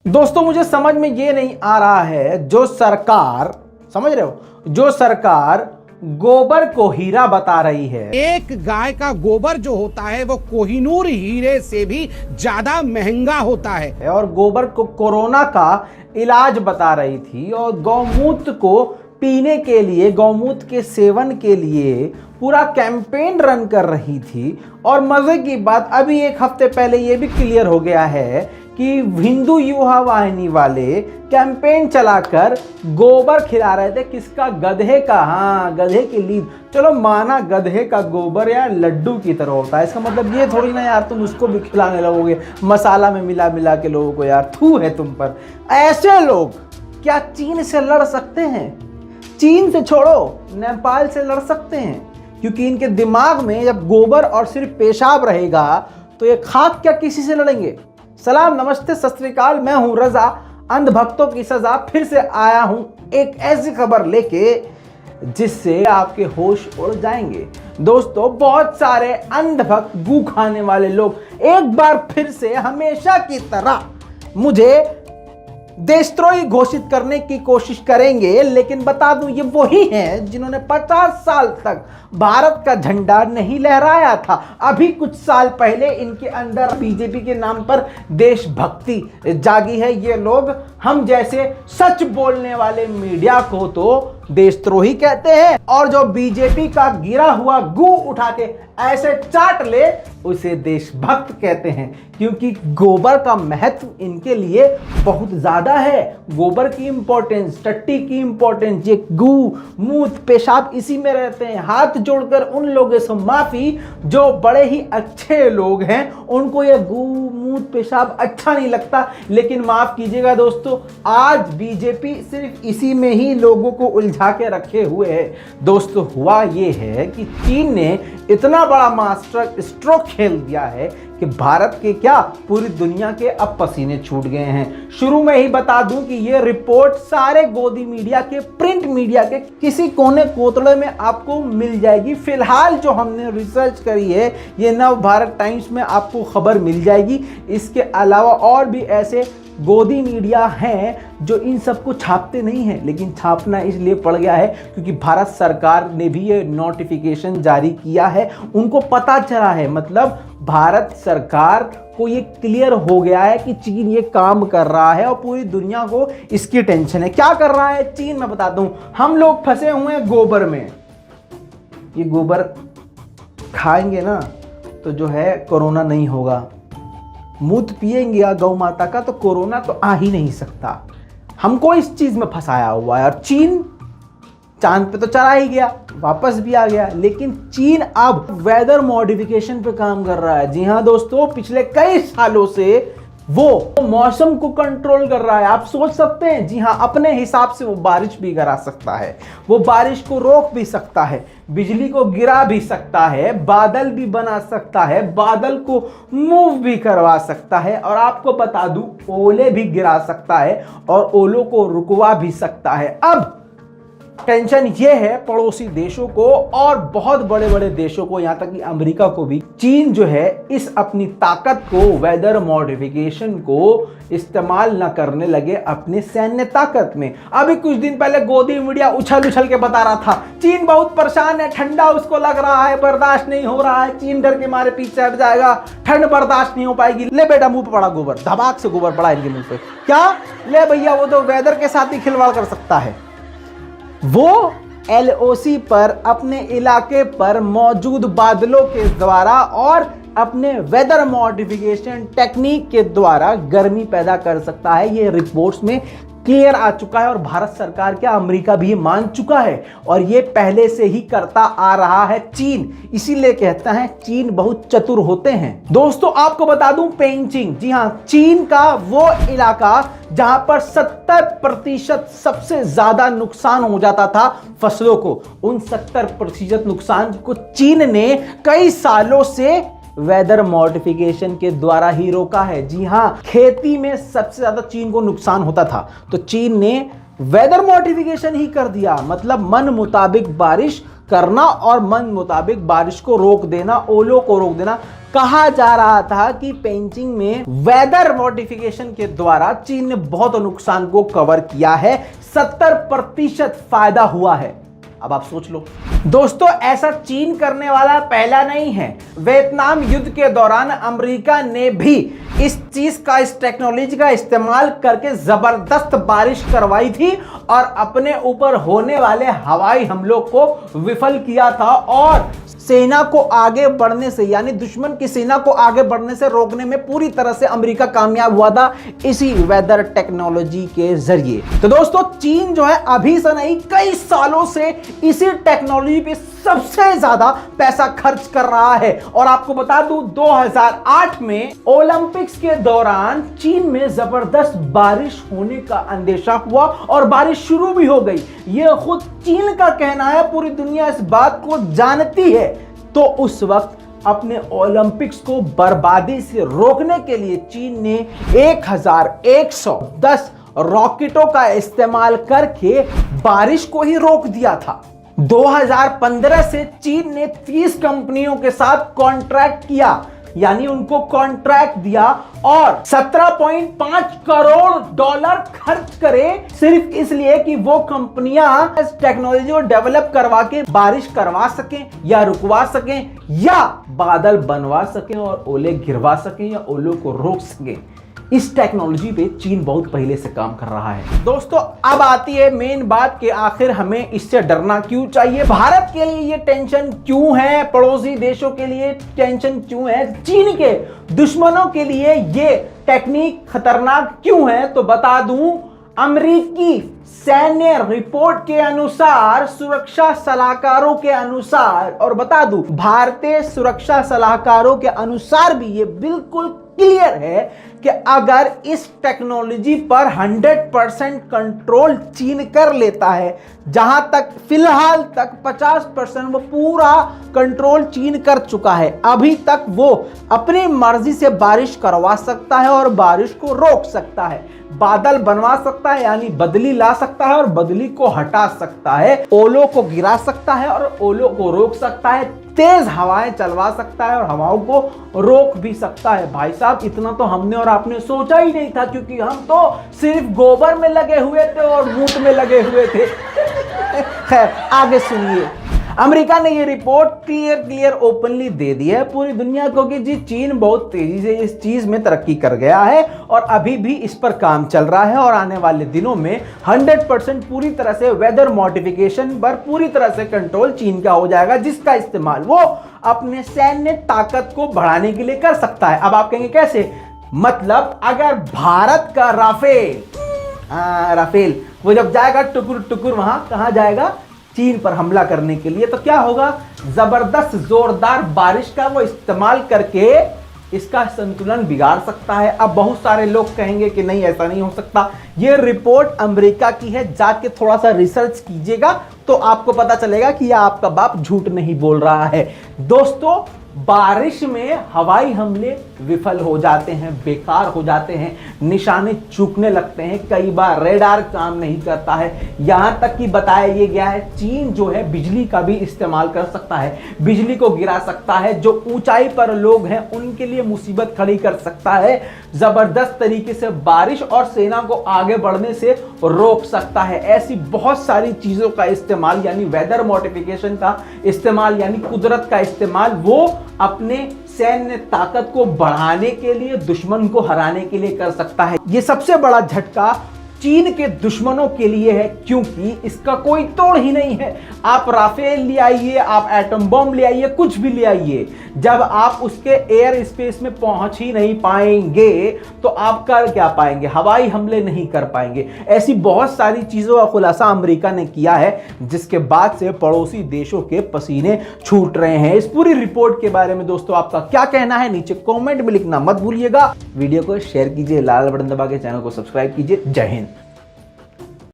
दोस्तों मुझे समझ में ये नहीं आ रहा है, जो सरकार, समझ रहे हो, जो सरकार गोबर को हीरा बता रही है। एक गाय का गोबर जो होता है वो कोहिनूर हीरे से भी ज्यादा महंगा होता है। और गोबर को कोरोना का इलाज बता रही थी और गौमूत्र को पीने के लिए, गौमूत्र के सेवन के लिए पूरा कैंपेन रन कर रही थी। और मजे की बात, अभी एक हफ्ते पहले ये भी क्लियर हो गया है कि हिंदू युवा वाहिनी वाले कैंपेन चलाकर गोबर खिला रहे थे। किसका? गधे का। हाँ, गधे की लीद। चलो माना गधे का गोबर यार लड्डू की तरह होता है, इसका मतलब ये थोड़ी ना यार तुम उसको भी खिलाने लगोगे मसाला में मिला मिला के लोगों को। यार थू है तुम पर। ऐसे लोग क्या चीन से लड़ सकते हैं? चीन से छोड़ो, नेपाल से लड़ सकते हैं, क्योंकि इनके दिमाग में जब गोबर और सिर्फ पेशाब रहेगा तो ये खाक क्या किसी से लड़ेंगे। सलाम, नमस्ते, सत श्री अकाल। मैं हूं रजा, अंधभक्तों की सजा। फिर से आया हूं एक ऐसी खबर लेके जिससे आपके होश उड़ जाएंगे। दोस्तों बहुत सारे अंधभक्त, गू खाने वाले लोग एक बार फिर से हमेशा की तरह मुझे देशद्रोही घोषित करने की कोशिश करेंगे, लेकिन बता दूं ये वही हैं जिन्होंने 50 साल तक भारत का झंडा नहीं लहराया था। अभी कुछ साल पहले इनके अंदर बीजेपी के नाम पर देशभक्ति जागी है। ये लोग हम जैसे सच बोलने वाले मीडिया को तो देशद्रोही कहते हैं, और जो बीजेपी का गिरा हुआ गू उठा के ऐसे चाट ले उसे देशभक्त कहते हैं, क्योंकि गोबर का महत्व इनके लिए बहुत ज्यादा है। गोबर की इंपॉर्टेंस, टट्टी की इंपॉर्टेंस, ये गू, मूत्र, पेशाब इसी में रहते हैं। हाथ जोड़कर उन लोगों से माफी जो बड़े ही अच्छे लोग हैं, उनको ये गू, मूत्र, पेशाब अच्छा नहीं लगता, लेकिन माफ कीजिएगा दोस्तों, आज बीजेपी सिर्फ इसी में ही लोगों को उलझा के रखे हुए है। दोस्तों हुआ ये है कि चीन ने इतना बड़ा मास्टर स्ट्रोक खेल दिया है कि भारत के क्या, पूरी दुनिया के अब पसीने छूट गए हैं। शुरू में ही बता दूं कि ये रिपोर्ट सारे गोदी मीडिया के, प्रिंट मीडिया के किसी कोने कोतड़े में आपको मिल जाएगी। फिलहाल जो हमने रिसर्च करी है ये नव भारत टाइम्स में आपको खबर मिल जाएगी। इसके अलावा और भी ऐसे गोदी मीडिया हैं जो इन सबको छापते नहीं हैं, लेकिन छापना इसलिए पड़ गया है क्योंकि भारत सरकार ने भी ये नोटिफिकेशन जारी किया है। उनको पता चला है, मतलब भारत सरकार को ये क्लियर हो गया है कि चीन ये काम कर रहा है और पूरी दुनिया को इसकी टेंशन है। क्या कर रहा है चीन, मैं बताता हूं। हम लोग फंसे हुए हैं गोबर में। ये गोबर खाएंगे ना तो जो है कोरोना नहीं होगा, मूत्र पिएंगे गौ माता का तो कोरोना तो आ ही नहीं सकता। हमको इस चीज में फंसाया हुआ है। और चीन चांद पे तो चला ही गया, वापस भी आ गया, लेकिन चीन अब वेदर मॉडिफिकेशन पे काम कर रहा है। जी हाँ दोस्तों, पिछले कई सालों से वो मौसम को कंट्रोल कर रहा है। आप सोच सकते हैं, जी हाँ, अपने हिसाब से वो बारिश भी करा सकता है, वो बारिश को रोक भी सकता है, बिजली को गिरा भी सकता है, बादल भी बना सकता है, बादल को मूव भी करवा सकता है, और आपको बता दूं ओले भी गिरा सकता है और ओलों को रुकवा भी सकता है। अब टेंशन ये है पड़ोसी देशों को और बहुत बड़े बड़े देशों को, यहां तक कि अमेरिका को भी। चीन जो है इस अपनी ताकत को, वेदर मॉडिफिकेशन को इस्तेमाल न करने लगे अपने सैन्य ताकत में। अभी कुछ दिन पहले गोदी मीडिया उछल उछल के बता रहा था चीन बहुत परेशान है, ठंडा उसको लग रहा है, बर्दाश्त नहीं हो रहा है, चीन डर के मारे पीछे हट जाएगा, ठंड बर्दाश्त नहीं हो पाएगी। ले बेटा, मुंह पे पड़ा गोबर, धबाक से गोबर पड़ा इनके मुंह पे। क्या ले भैया, वो तो वेदर के साथ ही खिलवाड़ कर सकता है। वो एलओसी पर अपने इलाके पर मौजूद बादलों के द्वारा और अपने वेदर मॉडिफिकेशन टेक्निक के द्वारा गर्मी पैदा कर सकता है। ये रिपोर्ट्स में क्लियर आ चुका है और भारत सरकार क्या, अमेरिका भी मान चुका है, और ये पहले से ही करता आ रहा है चीन। इसीलिए कहता है चीन बहुत चतुर होते हैं। दोस्तों आपको बता दूं, पेइचिंग, जी हां, चीन का वो इलाका जहां पर 70% सबसे ज्यादा नुकसान हो जाता था फसलों को, उन 70% नुकसान को चीन ने कई सालों से वेदर मॉडिफिकेशन के द्वारा ही रोका है। जी हां, खेती में सबसे ज्यादा चीन को नुकसान होता था, तो चीन ने वेदर मॉडिफिकेशन ही कर दिया, मतलब मन मुताबिक बारिश करना और मन मुताबिक बारिश को रोक देना, ओलों को रोक देना। कहा जा रहा था कि पेंचिंग में वेदर मॉडिफिकेशन के द्वारा चीन ने बहुत नुकसान को कवर किया है, 70% फायदा हुआ है। अब आप सोच लो दोस्तों, ऐसा चीन करने वाला पहला नहीं है। वियतनाम युद्ध के दौरान अमेरिका ने भी इस चीज का, इस टेक्नोलॉजी का इस्तेमाल करके जबरदस्त बारिश करवाई थी और अपने ऊपर होने वाले हवाई हमलों को विफल किया था और सेना को आगे बढ़ने से, यानी दुश्मन की सेना को आगे बढ़ने से रोकने में पूरी तरह से अमेरिका कामयाब हुआ था इसी वेदर टेक्नोलॉजी के जरिए। तो दोस्तों, चीन जो है अभी से नहीं कई सालों से इसी टेक्नोलॉजी पे सबसे ज्यादा पैसा खर्च कर रहा है। और आपको बता दूं, 2008 में ओलंपिक्स के दौरान चीन में जबरदस्त बारिश होने का अंदेशा हुआ और बारिश शुरू भी हो गई। यह खुद चीन का कहना है, पूरी दुनिया इस बात को जानती है। तो उस वक्त अपने ओलंपिक्स को बर्बादी से रोकने के लिए चीन ने 1110 रॉकेटों का इस्तेमाल करके बारिश को ही रोक दिया था। 2015 से चीन ने 30 कंपनियों के साथ कॉन्ट्रैक्ट किया, यानी उनको कॉन्ट्रैक्ट दिया और 17.5 करोड़ डॉलर खर्च करे सिर्फ इसलिए कि वो कंपनियां इस टेक्नोलॉजी को डेवलप करवा के बारिश करवा सकें या रुकवा सकें या बादल बनवा सकें और ओले गिरवा सकें या ओलों को रोक सकें। इस टेक्नोलॉजी पे चीन बहुत पहले से काम कर रहा है। दोस्तों, अब आती है मेन बात कि आखिर हमें इससे डरना क्यों चाहिए, भारत के लिए ये टेंशन क्यों है, पड़ोसी देशों के लिए टेंशन क्यों है, चीन के दुश्मनों के लिए ये टेक्निक खतरनाक क्यों है। तो बता दूं, अमेरिकी सैन्य रिपोर्ट के अनुसार, सुरक्षा सलाहकारों के अनुसार, और बता दूं भारतीय सुरक्षा सलाहकारों के अनुसार भी ये बिल्कुल क्लियर है कि अगर इस टेक्नोलॉजी पर 100% कंट्रोल चीन कर लेता है, जहां तक फिलहाल तक 50% वो पूरा कंट्रोल चीन कर चुका है। अभी तक वो अपनी मर्जी से बारिश करवा सकता है और बारिश को रोक सकता है, बादल बनवा सकता है यानी बदली ला सकता है और बदली को हटा सकता है, ओलों को गिरा सकता है और ओलों को रोक सकता है, तेज हवाएं चलवा सकता है और हवाओं को रोक भी सकता है। भाई साहब, इतना तो हमने और आपने सोचा ही नहीं था, क्योंकि हम तो सिर्फ गोबर में लगे हुए थे और मूत में लगे हुए थे। खैर, आगे सुनिए। अमेरिका ने ये रिपोर्ट क्लियर ओपनली दे दी है पूरी दुनिया को कि जी चीन बहुत तेजी से इस चीज में तरक्की कर गया है और अभी भी इस पर काम चल रहा है और आने वाले दिनों में 100% पूरी तरह से वेदर मॉडिफिकेशन पर पूरी तरह से कंट्रोल चीन का हो जाएगा, जिसका इस्तेमाल वो अपने सैन्य ताकत को बढ़ाने के लिए कर सकता है। अब आप कहेंगे कैसे? मतलब अगर भारत का राफेल वो जब जाएगा टुकुर टुकुर, वहां कहां जाएगा? चीन पर हमला करने के लिए, तो क्या होगा? जबरदस्त जोरदार बारिश का वो इस्तेमाल करके इसका संतुलन बिगाड़ सकता है। अब बहुत सारे लोग कहेंगे कि नहीं, ऐसा नहीं हो सकता। ये रिपोर्ट अमेरिका की है, जाके थोड़ा सा रिसर्च कीजिएगा तो आपको पता चलेगा कि यह आपका बाप झूठ नहीं बोल रहा है। दोस्तों, बारिश में हवाई हमले विफल हो जाते हैं, बेकार हो जाते हैं, निशाने चूकने लगते हैं, कई बार रेडार काम नहीं करता है। यहां तक कि बताया ये गया है चीन जो है बिजली का भी इस्तेमाल कर सकता है, बिजली को गिरा सकता है, जो ऊंचाई पर लोग हैं उनके लिए मुसीबत खड़ी कर सकता है, जबरदस्त तरीके से बारिश और सेना को आगे बढ़ने से रोक सकता है। ऐसी बहुत सारी चीजों का इस्तेमाल यानी वेदर मॉडिफिकेशन का इस्तेमाल यानी कुदरत का इस्तेमाल वो अपने सैन्य ताकत को बढ़ाने के लिए, दुश्मन को हराने के लिए कर सकता है। यह सबसे बड़ा झटका चीन के दुश्मनों के लिए है, क्योंकि इसका कोई तोड़ ही नहीं है। आप राफेल ले आइए, आप एटम बम ले आइए, कुछ भी ले आइए, जब आप उसके एयर स्पेस में पहुंच ही नहीं पाएंगे तो आप कर क्या पाएंगे? हवाई हमले नहीं कर पाएंगे। ऐसी बहुत सारी चीजों का खुलासा अमेरिका ने किया है, जिसके बाद से पड़ोसी देशों के पसीने छूट रहे हैं। इस पूरी रिपोर्ट के बारे में दोस्तों आपका क्या कहना है, नीचे कॉमेंट में लिखना मत भूलिएगा। वीडियो को शेयर कीजिए, लाल बटन दबा के चैनल को सब्सक्राइब कीजिए। जय हिंद।